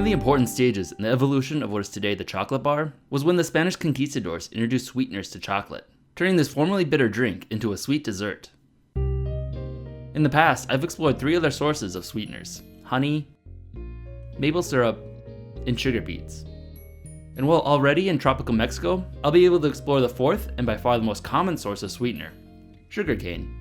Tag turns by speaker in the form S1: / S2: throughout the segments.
S1: the important stages in the evolution of what is today the chocolate bar was when the Spanish conquistadors introduced sweeteners to chocolate, turning this formerly bitter drink into a sweet dessert. In the past, I've explored 3 other sources of sweeteners: honey, maple syrup, and sugar beets. And while already in tropical Mexico, I'll be able to explore the 4th and by far the most common source of sweetener: sugarcane.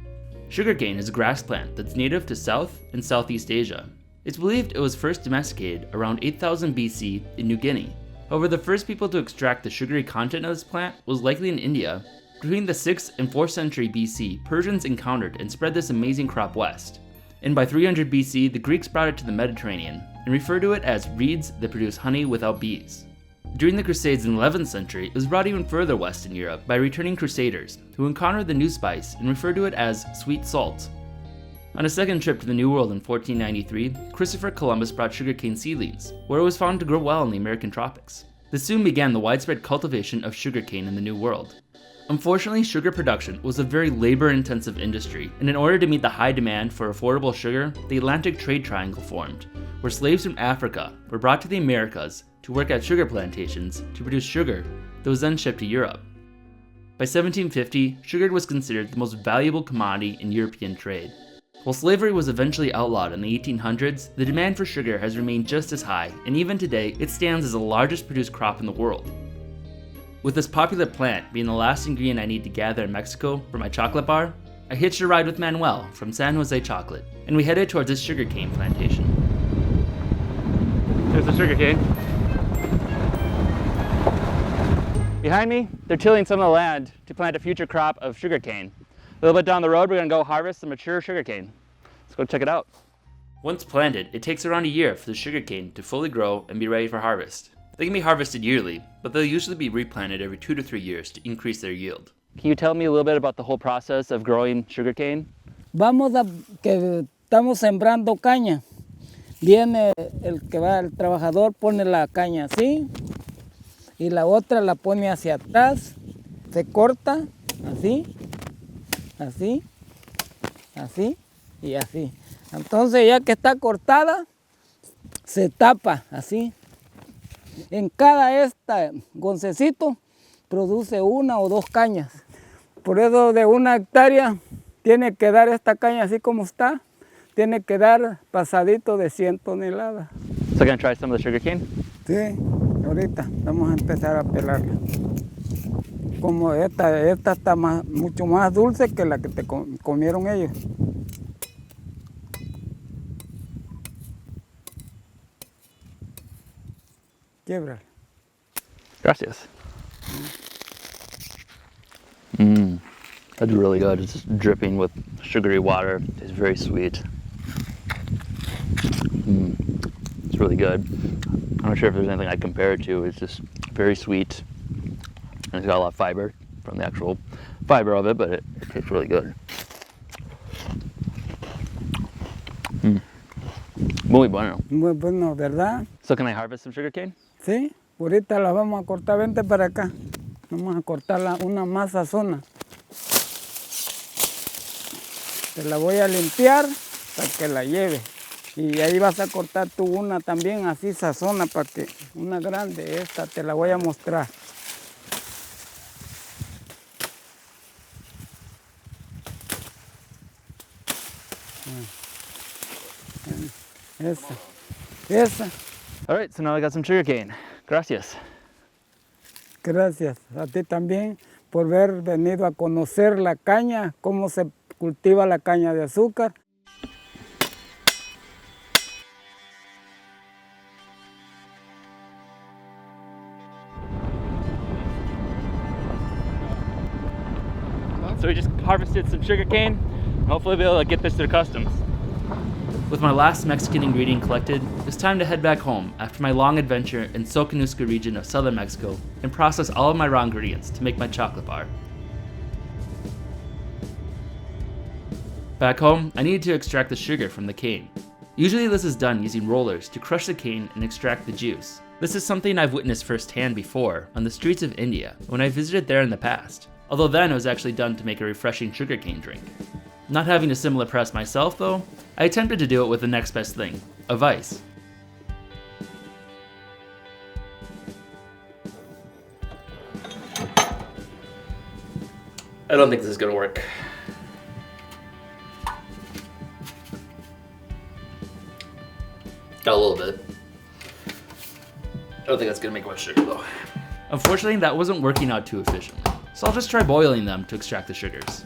S1: Sugarcane is a grass plant that's native to South and Southeast Asia. It's believed it was first domesticated around 8000 BC in New Guinea. However, the first people to extract the sugary content of this plant was likely in India. Between the 6th and 4th century BC, Persians encountered and spread this amazing crop west. And by 300 BC, the Greeks brought it to the Mediterranean and referred to it as reeds that produce honey without bees. During the Crusades in the 11th century, it was brought even further west in Europe by returning crusaders, who encountered the new spice and referred to it as sweet salt. On a second trip to the New World in 1493, Christopher Columbus brought sugarcane seedlings, where it was found to grow well in the American tropics. This soon began the widespread cultivation of sugarcane in the New World. Unfortunately, sugar production was a very labor-intensive industry, and in order to meet the high demand for affordable sugar, the Atlantic Trade Triangle formed, where slaves from Africa were brought to the Americas to work at sugar plantations to produce sugar that was then shipped to Europe. By 1750, sugar was considered the most valuable commodity in European trade. While slavery was eventually outlawed in the 1800s, the demand for sugar has remained just as high, and even today, it stands as the largest produced crop in the world. With this popular plant being the last ingredient I need to gather in Mexico for my chocolate bar, I hitched a ride with Manuel from San Jose Chocolate, and we headed towards this sugarcane plantation. There's the sugarcane. Behind me, they're tilling some of the land to plant a future crop of sugarcane. A little bit down the road, we're going to go harvest some mature sugarcane. Let's go check it out. Once planted, it takes around a year for the sugarcane to fully grow and be ready for harvest. They can be harvested yearly, but they'll usually be replanted every 2 to 3 years to increase their yield. Can you tell me a little bit about the whole process of growing sugarcane?
S2: Que estamos sembrando caña. Viene el trabajador pone la caña así y la otra la pone hacia atrás, se corta así. Así, así y así. Entonces ya que está cortada, se tapa así. En cada goncecito produce 1 o 2 cañas. Por eso de 1 hectárea tiene que dar esta caña así como está, tiene que dar pasadito de 100 toneladas.
S1: So gonna try some of the sugarcane?
S2: Sí, ahorita vamos a empezar a pelarla. Como esta está mucho más dulce que la que te comieron ellos. Quiebra.
S1: Gracias. That's really good. It's just dripping with sugary water. It's very sweet. It's really good. I'm not sure if there's anything I compare it to. It's just very sweet. And it's got a lot of fiber from the actual fiber of it, but it tastes really good. Muy bueno.
S2: Muy bueno, ¿verdad?
S1: So can I harvest some sugarcane?
S2: Sí, ahorita la vamos a cortar. Vente para acá. Vamos a cortarla una más sazona. Te la voy a limpiar para que la lleve. Y ahí vas a cortar tú una también así sazona para que una grande. Esta te la voy a mostrar. Esa.
S1: All right, so now I got some sugarcane. Gracias.
S2: Gracias a ti también por haber venido a conocer la caña, cómo se cultiva la caña de azúcar.
S1: So we just harvested some sugarcane. Hopefully we'll be able to get this through customs. With my last Mexican ingredient collected, it's time to head back home after my long adventure in Soconusco region of southern Mexico and process all of my raw ingredients to make my chocolate bar. Back home, I needed to extract the sugar from the cane. Usually this is done using rollers to crush the cane and extract the juice. This is something I've witnessed firsthand before on the streets of India when I visited there in the past, although then it was actually done to make a refreshing sugarcane drink. Not having a similar press myself though, I attempted to do it with the next best thing, a vise. I don't think this is gonna work. Got a little bit. I don't think that's gonna make much sugar though. Unfortunately, that wasn't working out too efficiently. So I'll just try boiling them to extract the sugars.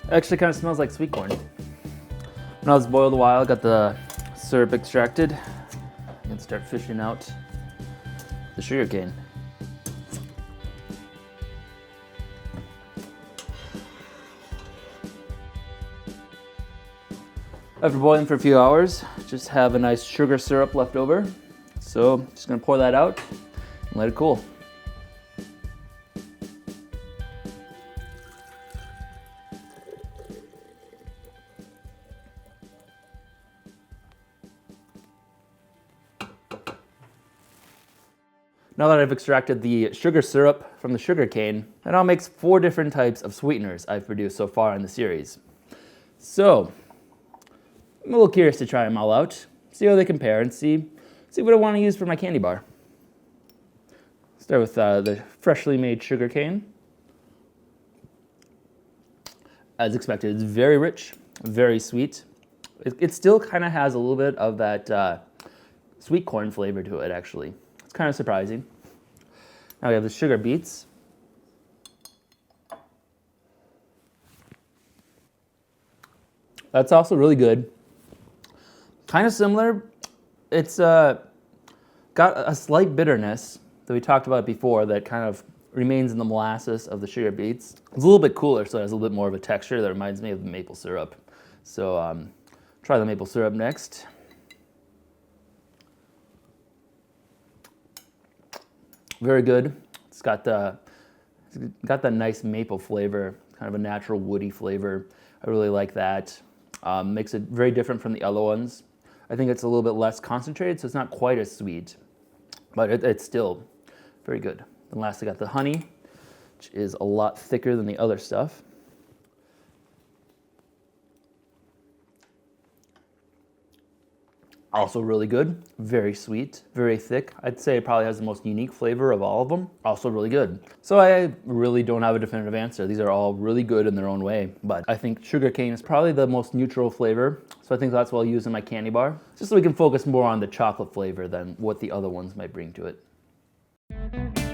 S1: Actually kind of smells like sweet corn. Now it's boiled a while, got the syrup extracted. I can start fishing out the sugarcane. After boiling for a few hours, just have a nice sugar syrup left over. So just gonna pour that out and let it cool. Now that I've extracted the sugar syrup from the sugarcane, that now makes 4 different types of sweeteners I've produced so far in the series. So, I'm a little curious to try them all out, see how they compare, and see what I want to use for my candy bar. Start with the freshly made sugarcane. As expected, it's very rich, very sweet. It still kind of has a little bit of that sweet corn flavor to it, actually. It's kind of surprising. Now we have the sugar beets. That's also really good. Kind of similar. It's got a slight bitterness that we talked about before that kind of remains in the molasses of the sugar beets. It's a little bit cooler, so it has a little bit more of a texture that reminds me of the maple syrup. So try the maple syrup next. Very good. It's got that nice maple flavor, kind of a natural woody flavor. I really like that. Makes it very different from the other ones. I think it's a little bit less concentrated, so it's not quite as sweet, but it's still very good. And last, I got the honey, which is a lot thicker than the other stuff. Also really good, very sweet, very thick. I'd say it probably has the most unique flavor of all of them. Also really good. So I really don't have a definitive answer. These are all really good in their own way, but I think sugarcane is probably the most neutral flavor. So I think that's what I'll use in my candy bar, just so we can focus more on the chocolate flavor than what the other ones might bring to it.